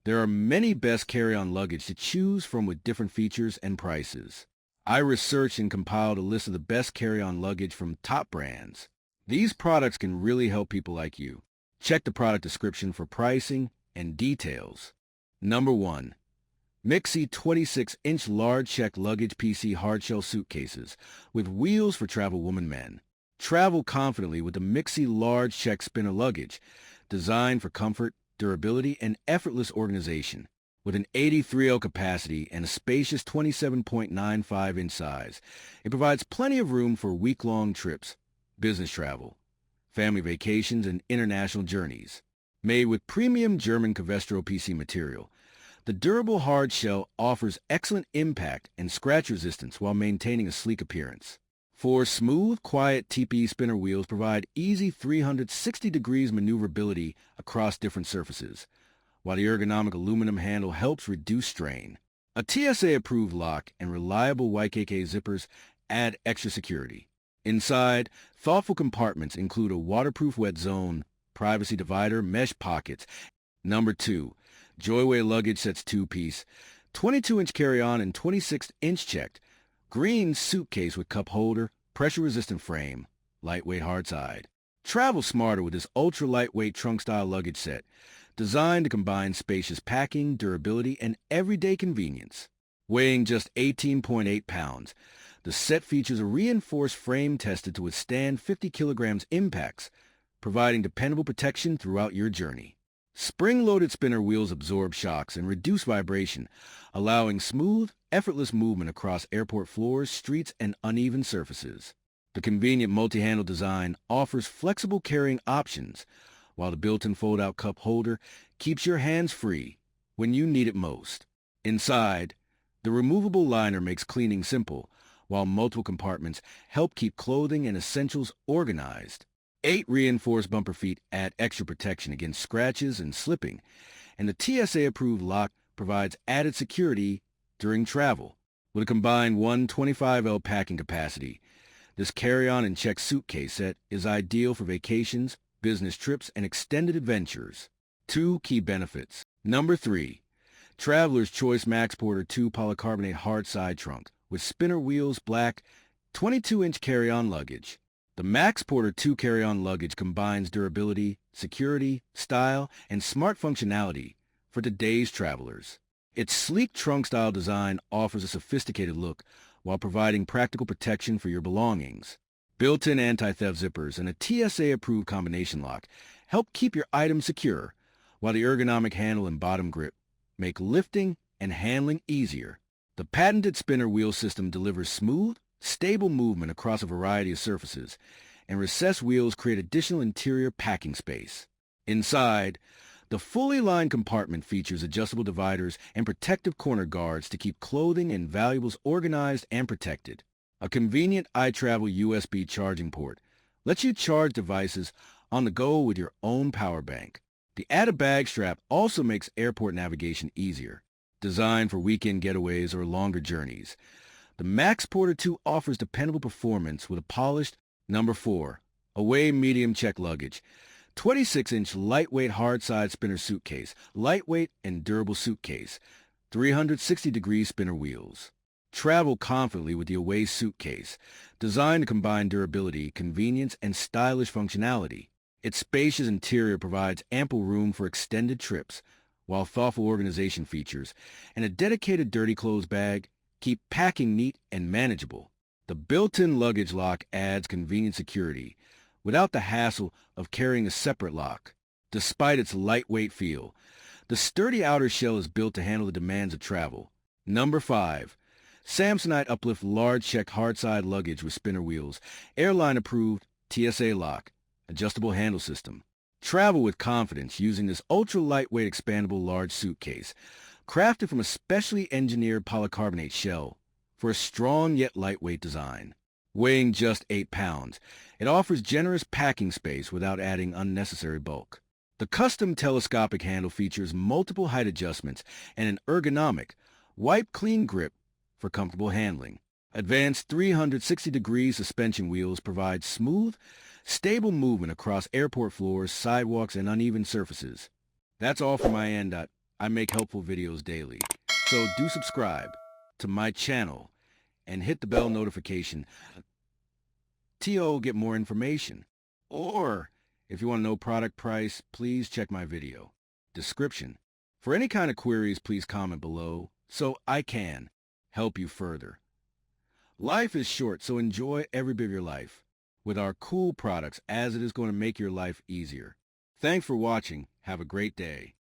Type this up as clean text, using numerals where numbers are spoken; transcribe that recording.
There are many best carry-on luggage to choose from with different features and prices. I researched and compiled a list of the best carry-on luggage from top brands. These products can really help people like you. Check the product description for pricing and details. Number 1. Mixi 26-inch large check luggage PC hardshell suitcases with wheels for travel woman men. Travel confidently with the Mixi large check spinner luggage, designed for comfort, durability, and effortless organization. With an 83L capacity and a spacious 27.95-inch size, it provides plenty of room for week-long trips, business travel, family vacations, and international journeys. Made with premium German Covestro PC material, the durable hard shell offers excellent impact and scratch resistance while maintaining a sleek appearance. Four smooth, quiet TP spinner wheels provide easy 360 degrees maneuverability across different surfaces, while the ergonomic aluminum handle helps reduce strain. A TSA-approved lock and reliable YKK zippers add extra security. Inside, thoughtful compartments include a waterproof wet zone, privacy divider, mesh pockets. Number 2. Joyway luggage sets 2-piece, 22-inch carry-on and 26-inch checked, green suitcase with cup holder, pressure-resistant frame, lightweight hard side. Travel smarter with this ultra-lightweight trunk-style luggage set, designed to combine spacious packing, durability, and everyday convenience. Weighing just 18.8 pounds, the set features a reinforced frame tested to withstand 50 kilograms impacts, providing dependable protection throughout your journey. Spring-loaded spinner wheels absorb shocks and reduce vibration, allowing smooth, effortless movement across airport floors, streets, and uneven surfaces. The convenient multi-handle design offers flexible carrying options, while the built-in fold-out cup holder keeps your hands free when you need it most. Inside, the removable liner makes cleaning simple, while multiple compartments help keep clothing and essentials organized. 8 reinforced bumper feet add extra protection against scratches and slipping, and the TSA-approved lock provides added security during travel. With a combined 125L packing capacity, this carry-on and check suitcase set is ideal for vacations, business trips, and extended adventures. 2 key benefits. Number 3. Traveler's Choice Max Porter 2 polycarbonate hard side trunk with spinner wheels, black, 22-inch carry-on luggage. The Max Porter 2 carry-on luggage combines durability, security, style, and smart functionality for today's travelers. Its sleek trunk-style design offers a sophisticated look while providing practical protection for your belongings. Built-in anti-theft zippers and a TSA-approved combination lock help keep your items secure, while the ergonomic handle and bottom grip make lifting and handling easier. The patented spinner wheel system delivers smooth, stable movement across a variety of surfaces, and recessed wheels create additional interior packing space. Inside, the fully lined compartment features adjustable dividers and protective corner guards to keep clothing and valuables organized and protected. A convenient iTravel USB charging port lets you charge devices on the go with your own power bank. The added bag strap also makes airport navigation easier. Designed for weekend getaways or longer journeys, the Max Porter 2 offers dependable performance with a polished. Number 4. Away medium check luggage. 26-inch lightweight hard side spinner suitcase, lightweight and durable suitcase, 360-degree spinner wheels. Travel confidently with the Away suitcase, designed to combine durability, convenience, and stylish functionality. Its spacious interior provides ample room for extended trips, while thoughtful organization features and a dedicated dirty clothes bag keep packing neat and manageable. The built-in luggage lock adds convenient security without the hassle of carrying a separate lock. Despite its lightweight feel, the sturdy outer shell is built to handle the demands of travel. Number 5. Samsonite Uplift Large Check Hardside Luggage with Spinner Wheels, airline-approved, TSA lock, adjustable handle system. Travel with confidence using this ultra-lightweight expandable large suitcase, crafted from a specially engineered polycarbonate shell for a strong yet lightweight design. Weighing just 8 pounds, it offers generous packing space without adding unnecessary bulk. The custom telescopic handle features multiple height adjustments and an ergonomic, wipe-clean grip for comfortable handling. Advanced 360-degree suspension wheels provide smooth, stable movement across airport floors, sidewalks, and uneven surfaces. That's all from my end. I make helpful videos daily. So do subscribe to my channel and hit the bell notification to get more information. Or if you want to know product price, please check my video description. For any kind of queries, please comment below so I can help you further. Life is short, so enjoy every bit of your life with our cool products, as it is going to make your life easier. Thanks for watching. Have a great day.